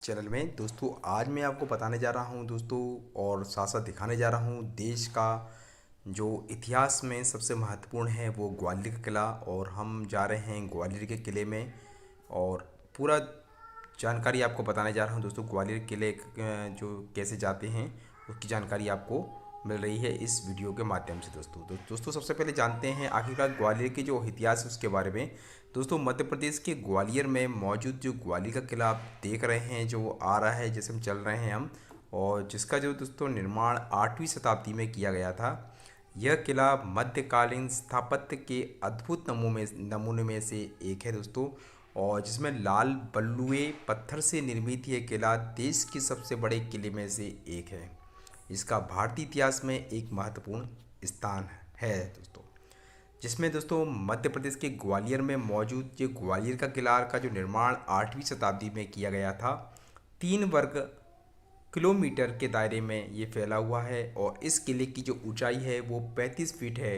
Channel में। दोस्तों आज मैं आपको बताने जा रहा हूं दोस्तों, और साथ साथ दिखाने जा रहा हूं देश का जो इतिहास में सबसे महत्वपूर्ण है वो ग्वालियर का किला। और हम जा रहे हैं ग्वालियर के किले में और पूरा जानकारी आपको बताने जा रहा हूं दोस्तों। ग्वालियर किले जो कैसे जाते हैं उसकी जानकारी आपको मिल रही है इस वीडियो के माध्यम से दोस्तों सबसे पहले जानते हैं आखिरकार ग्वालियर के जो इतिहास है उसके बारे में। दोस्तों मध्य प्रदेश के ग्वालियर में मौजूद जो ग्वालियर का किला आप देख रहे हैं, जो आ रहा है जैसे हम चल रहे हैं हम, और जिसका जो दोस्तों निर्माण 8वीं शताब्दी में किया गया था। यह किला मध्यकालीन स्थापत्य के अद्भुत नमूने में से एक है दोस्तों, और जिसमें लाल बलुए पत्थर से निर्मित यह किला देश के सबसे बड़े किले में से एक है। इसका भारतीय इतिहास में एक महत्वपूर्ण स्थान है दोस्तों, जिसमें दोस्तों मध्य प्रदेश के ग्वालियर में मौजूद ये ग्वालियर का किला का जो निर्माण 8वीं शताब्दी में किया गया था। 3 वर्ग किलोमीटर के दायरे में ये फैला हुआ है और इस किले की जो ऊंचाई है वो 35 फीट है।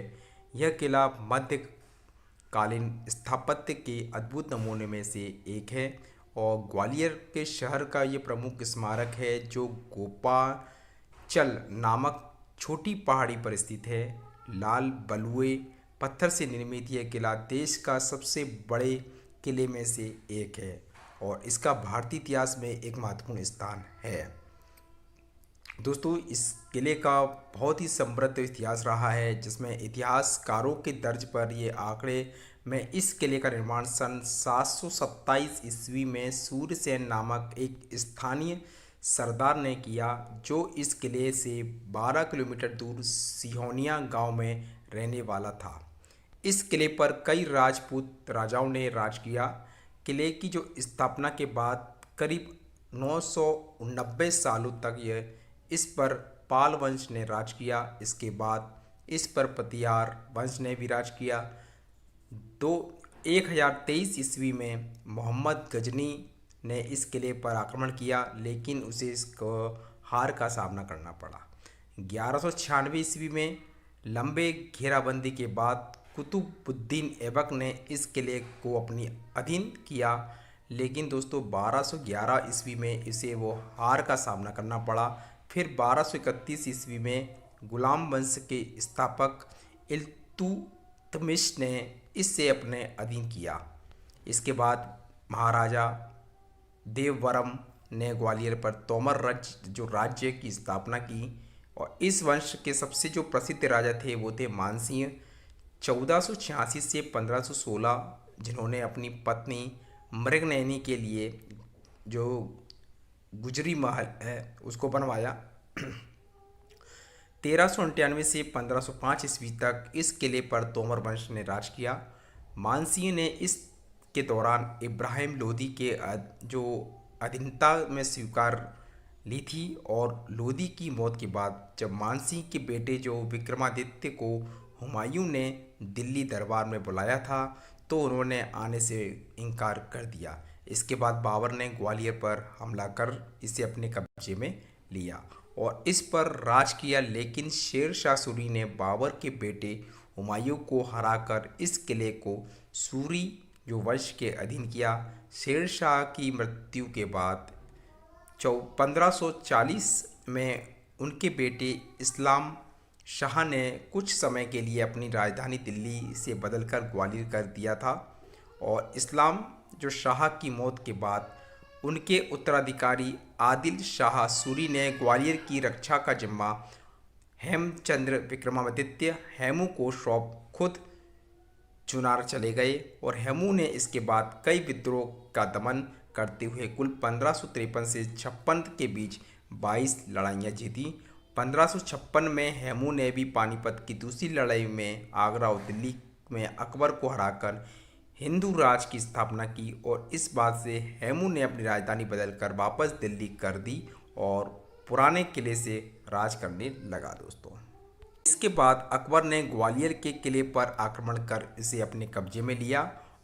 यह किला मध्यकालीन स्थापत्य के अद्भुत नमूने में से एक है और ग्वालियर के शहर का ये प्रमुख स्मारक है जो गोपाचल नामक छोटी पहाड़ी पर स्थित है। लाल बलुए पत्थर से निर्मित यह किला देश का सबसे बड़े किले में से एक है और इसका भारतीय इतिहास में एक महत्वपूर्ण स्थान है। दोस्तों इस किले का बहुत ही समृद्ध इतिहास रहा है, जिसमें इतिहासकारों के दर्ज पर ये आंकड़े में इस किले का निर्माण सन 727 ईस्वी में सूर्यसेन नामक एक स्थानीय सरदार ने किया, जो इस किले से 12 किलोमीटर दूर सिहोनिया गांव में रहने वाला था। इस किले पर कई राजपूत राजाओं ने राज किया। किले की जो स्थापना के बाद करीब 990 सालों तक यह इस पर पाल वंश ने राज किया। इसके बाद इस पर पतियार वंश ने भी राज किया। 1023 ईस्वी में मोहम्मद गजनी ने इस किले पर आक्रमण किया, लेकिन उसे इसको हार का सामना करना पड़ा। 1196 ईस्वी में लंबे घेराबंदी के बाद कुतुबुद्दीन ऐबक ने इस किले को अपनी अधीन किया, लेकिन दोस्तों 1211 ईस्वी में इसे वो हार का सामना करना पड़ा। फिर 1231 ईस्वी में गुलाम वंश के स्थापक इल्तुतमिश ने इसे अपने अधीन किया। इसके बाद महाराजा देववरम ने ग्वालियर पर तोमर राज्य की स्थापना की और इस वंश के सबसे जो प्रसिद्ध राजा थे वो थे मानसिंह 1486 से 1516, जिन्होंने अपनी पत्नी मृगनयनी के लिए जो गुजरी महल है उसको बनवाया। 1398 से 1505 ईस्वी तक इस किले पर तोमर वंश ने राज किया। मानसिंह ने इस के दौरान इब्राहिम लोदी के जो अधीनता में स्वीकार ली थी और लोदी की मौत के बाद जब मानसिंह के बेटे जो विक्रमादित्य को हुमायूं ने दिल्ली दरबार में बुलाया था तो उन्होंने आने से इनकार कर दिया। इसके बाद बाबर ने ग्वालियर पर हमला कर इसे अपने कब्जे में लिया और इस पर राज किया, लेकिन शेर शाह सूरी ने बाबर के बेटे हुमायूं को हराकर इस किले को सूरी जो वंश के अधीन किया। शेर शाह की मृत्यु के बाद 1540 में उनके बेटे इस्लाम शाह ने कुछ समय के लिए अपनी राजधानी दिल्ली से बदलकर ग्वालियर कर दिया था और इस्लाम जो शाह की मौत के बाद उनके उत्तराधिकारी आदिल शाह सूरी ने ग्वालियर की रक्षा का जिम्मा हेमचंद्र विक्रमादित्य हेमू को सौंप खुद चुनार चले गए और हेमू ने इसके बाद कई विद्रोह का दमन करते हुए कुल 1553 से 56 के बीच 22 लड़ाइयाँ जीती। 1556 में हेमू ने भी पानीपत की दूसरी लड़ाई में आगरा और दिल्ली में अकबर को हराकर हिंदू राज की स्थापना की और इस बात से हेमू ने अपनी राजधानी बदलकर वापस दिल्ली कर दी और पुराने किले से राज करने लगा दोस्तों। इसके बाद अकबर ने ग्वालियर के किले पर आक्रमण कर इसे अपने कब्जे में लिया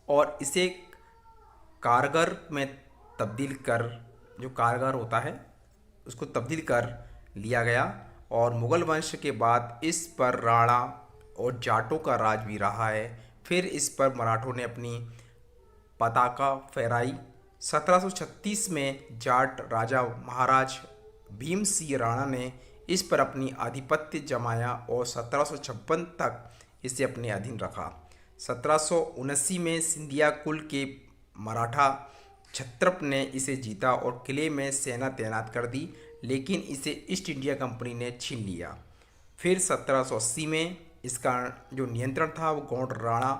और इसे कारगर में तब्दील कर जो कारगर होता है उसको तब्दील कर लिया गया और मुग़ल वंश के बाद इस पर राणा और जाटों का राज भी रहा है। फिर इस पर मराठों ने अपनी पताका फहराई 1736 में जाट राजा महाराज भीम सिंह राणा ने इस पर अपनी आधिपत्य जमाया और 1756 तक इसे अपने अधीन रखा। 1779 में सिंधिया कुल के मराठा क्षत्रप ने इसे जीता और किले में सेना तैनात कर दी, लेकिन इसे ईस्ट इंडिया कंपनी ने छीन लिया। फिर 1780 में इसका जो नियंत्रण था वो गौंड राणा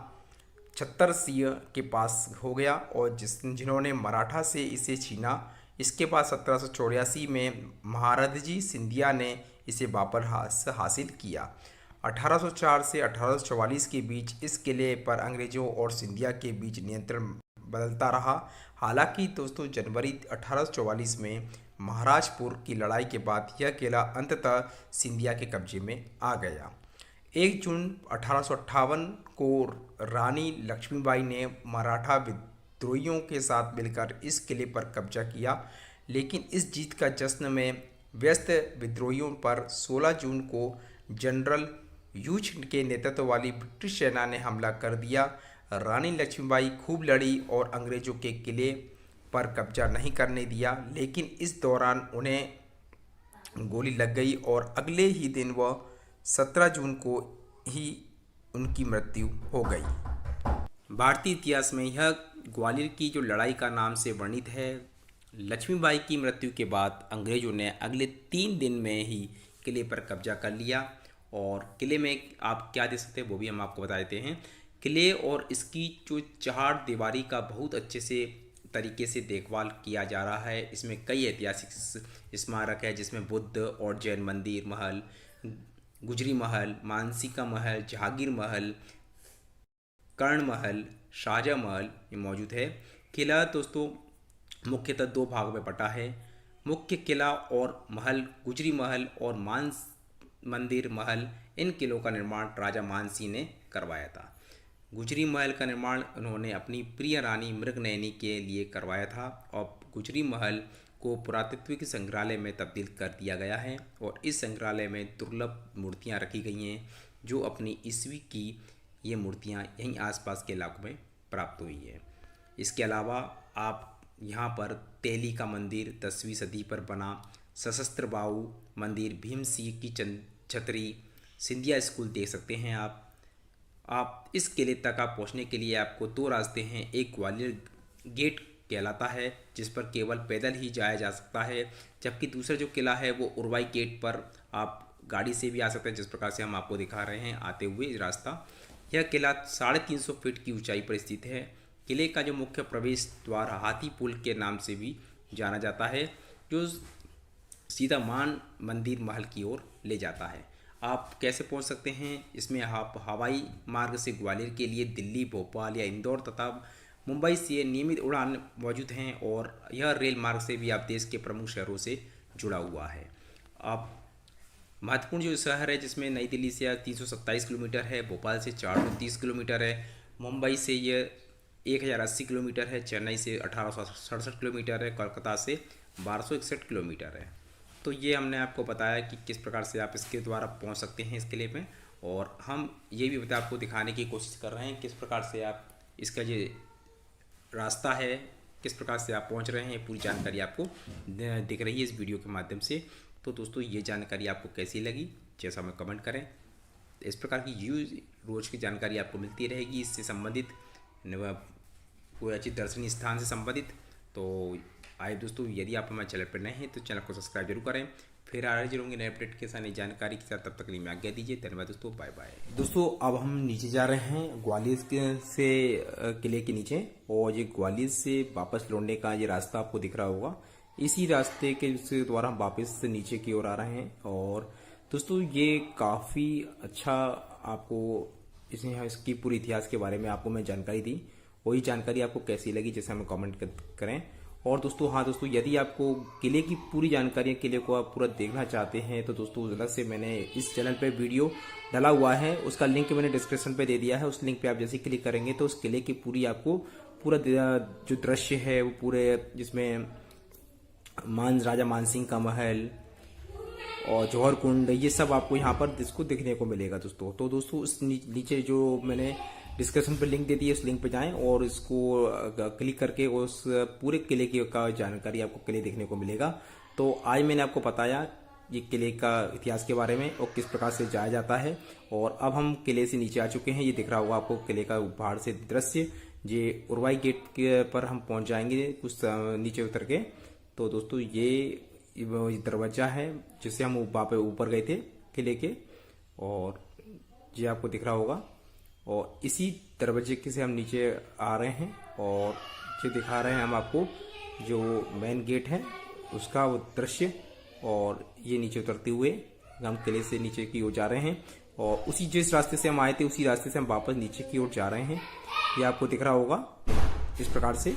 छत्तर सिंह के पास हो गया और जिन्होंने मराठा से इसे छीना। इसके बाद 1784 में महारथजी सिंधिया ने इसे वापस हासिल किया। 1804 से 1844 के बीच इस किले पर अंग्रेजों और सिंधिया के बीच नियंत्रण बदलता रहा। हालांकि दोस्तों जनवरी 1844 में महाराजपुर की लड़ाई के बाद यह किला अंततः सिंधिया के कब्जे में आ गया। 1 जून 1858 को रानी लक्ष्मीबाई ने मराठा विद्रोहियों के साथ मिलकर इस किले पर कब्जा किया, लेकिन इस जीत का जश्न में व्यस्त विद्रोहियों पर 16 जून को जनरल ह्यूज के नेतृत्व वाली ब्रिटिश सेना ने हमला कर दिया। रानी लक्ष्मीबाई खूब लड़ी और अंग्रेजों के किले पर कब्जा नहीं करने दिया, लेकिन इस दौरान उन्हें गोली लग गई और अगले ही दिन वह 17 जून को ही उनकी मृत्यु हो गई। भारतीय इतिहास में यह ग्वालियर की जो लड़ाई का नाम से वर्णित है। लक्ष्मीबाई की मृत्यु के बाद अंग्रेजों ने अगले 3 दिन में ही किले पर कब्जा कर लिया और किले में आप क्या देख सकते हैं वो भी हम आपको बता देते हैं। किले और इसकी जो चहार दीवारी का बहुत अच्छे से तरीके से देखभाल किया जा रहा है। इसमें कई ऐतिहासिक स्मारक है जिसमें बुद्ध और जैन मंदिर, महल, गुजरी महल, मानसिका महल, जहांगीर महल, कर्ण महल, शाहजहाँ महल ये मौजूद है। किला दोस्तों मुख्यतः 2 भागों में बटा है। मुख्य किला और महल, गुजरी महल और मानस मंदिर महल, इन किलों का निर्माण राजा मानसिंह ने करवाया था। गुजरी महल का निर्माण उन्होंने अपनी प्रिय रानी मृगनयनी के लिए करवाया था और गुजरी महल को पुरातत्विक संग्रहालय में तब्दील कर दिया गया है और इस संग्रहालय में दुर्लभ मूर्तियां रखी गई हैं जो अपनी ईस्वी की ये मूर्तियां यहीं आसपास के इलाकों में प्राप्त हुई है। इसके अलावा आप यहाँ पर तेली का मंदिर 10वीं सदी पर बना, सशस्त्र बाहु मंदिर, भीम सिंह की छतरी, सिंधिया स्कूल देख सकते हैं आप इस किले तक आप पहुँचने के लिए आपको 2 रास्ते हैं। एक ग्वालियर गेट कहलाता है जिस पर केवल पैदल ही जाया जा सकता है, जबकि दूसरा जो किला है वो उरवाई गेट पर आप गाड़ी से भी आ सकते हैं, जिस प्रकार से हम आपको दिखा रहे हैं आते हुए रास्ता। यह किला 350 फीट की ऊंचाई पर स्थित है। किले का जो मुख्य प्रवेश द्वार हाथी पुल के नाम से भी जाना जाता है, जो सीधा मान मंदिर महल की ओर ले जाता है। आप कैसे पहुंच सकते हैं? इसमें आप हवाई मार्ग से ग्वालियर के लिए दिल्ली, भोपाल या इंदौर तथा मुंबई से नियमित उड़ान मौजूद हैं और यह रेल मार्ग से भी आप देश के प्रमुख शहरों से जुड़ा हुआ है। आप महत्वपूर्ण जो शहर है जिसमें नई दिल्ली से 327 किलोमीटर है, भोपाल से 430 किलोमीटर है, मुंबई से यह 1080 किलोमीटर है, चेन्नई से 1867 किलोमीटर है, कोलकाता से 1261 किलोमीटर है। तो ये हमने आपको बताया कि किस प्रकार से आप इसके द्वारा पहुंच सकते हैं इस किले में, और हम ये भी आपको दिखाने की कोशिश कर रहे हैं किस प्रकार से आप इसका ये रास्ता है किस प्रकार से आप पहुंच रहे हैं। पूरी जानकारी आपको दिख रही है इस वीडियो के माध्यम से। तो दोस्तों ये जानकारी आपको कैसी लगी जैसा हमें कमेंट करें। इस प्रकार की रोज़ की जानकारी आपको मिलती रहेगी इससे संबंधित, कोई अच्छी दर्शनीय स्थान से संबंधित। तो आइए दोस्तों, यदि आप हमारे चैनल पर नए हैं तो चैनल को सब्सक्राइब जरूर करें। फिर आ रहे होंगे नए अपडेट के साथ, नई जानकारी के साथ। तब तक के लिए मैं आज्ञा दीजिए। धन्यवाद दोस्तों, बाय बाय। दोस्तों अब हम नीचे जा रहे हैं ग्वालियर से किले के नीचे, और ये ग्वालियर से वापस लौटने का ये रास्ता आपको दिख रहा होगा। इसी रास्ते के द्वारा हम वापस नीचे की ओर आ रहे हैं। और दोस्तों ये काफ़ी अच्छा आपको इसकी पूरी इतिहास के बारे में आपको मैं जानकारी दी। वही जानकारी आपको कैसी लगी जैसे हमें कमेंट करें। और दोस्तों हाँ दोस्तों, यदि आपको किले की पूरी जानकारी, किले को आप पूरा देखना चाहते हैं तो दोस्तों अलग से मैंने इस चैनल पे वीडियो डाला हुआ है, उसका लिंक मैंने डिस्क्रिप्शन पे दे दिया है। उस लिंक पे आप जैसे क्लिक करेंगे तो उस किले की पूरी आपको पूरा जो दृश्य है वो पूरे, जिसमें राजा मानसिंह का महल और जौहर कुंड, ये सब आपको यहाँ पर इसको देखने को मिलेगा दोस्तों। तो दोस्तों उस नीचे जो मैंने डिस्क्रिप्शन पे लिंक दे दी है, उस लिंक पे जाएं और इसको क्लिक करके उस पूरे किले की का जानकारी आपको किले देखने को मिलेगा। तो आज मैंने आपको बताया ये किले का इतिहास के बारे में और किस प्रकार से जाया जाता है। और अब हम किले से नीचे आ चुके हैं, ये दिख रहा होगा आपको किले का बाहर से दृश्य। ये उरवाई गेट के पर हम पहुंच जाएंगे कुछ नीचे उतर के। तो दोस्तों ये दरवाजा है जिससे हम वहाँ पे ऊपर गए थे किले के, और ये आपको दिख रहा होगा। और इसी दरवाजे के से हम नीचे आ रहे हैं और ये दिखा रहे हैं हम आपको जो मेन गेट है उसका वो दृश्य। और ये नीचे उतरते हुए हम किले से नीचे की ओर जा रहे हैं और उसी जिस रास्ते से हम आए थे उसी रास्ते से हम वापस नीचे की ओर जा रहे हैं। ये आपको दिख रहा होगा इस प्रकार से।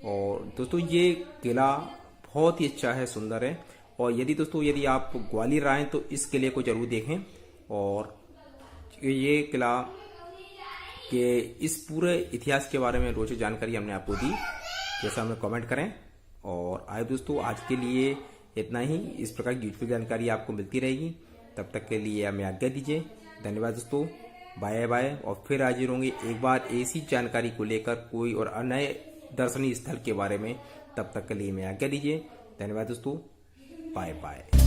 और दोस्तों ये किला बहुत ही अच्छा है, सुंदर है। और यदि आप ग्वालियर आए तो इस किले को जरूर देखें। और ये किला के इस पूरे इतिहास के बारे में रोचक जानकारी हमने आपको दी, जैसा हमें कमेंट करें। और आए दोस्तों आज के लिए इतना ही। इस प्रकार की यूजफुल जानकारी आपको मिलती रहेगी, तब तक के लिए हमें आज्ञा दीजिए। धन्यवाद दोस्तों, बाय बाय। और फिर हाजिर होंगे एक बार ऐसी जानकारी को लेकर कोई और नए दर्शनीय स्थल के बारे में। तब तक के लिए हमें आज्ञा दीजिए। धन्यवाद दोस्तों, बाय बाय।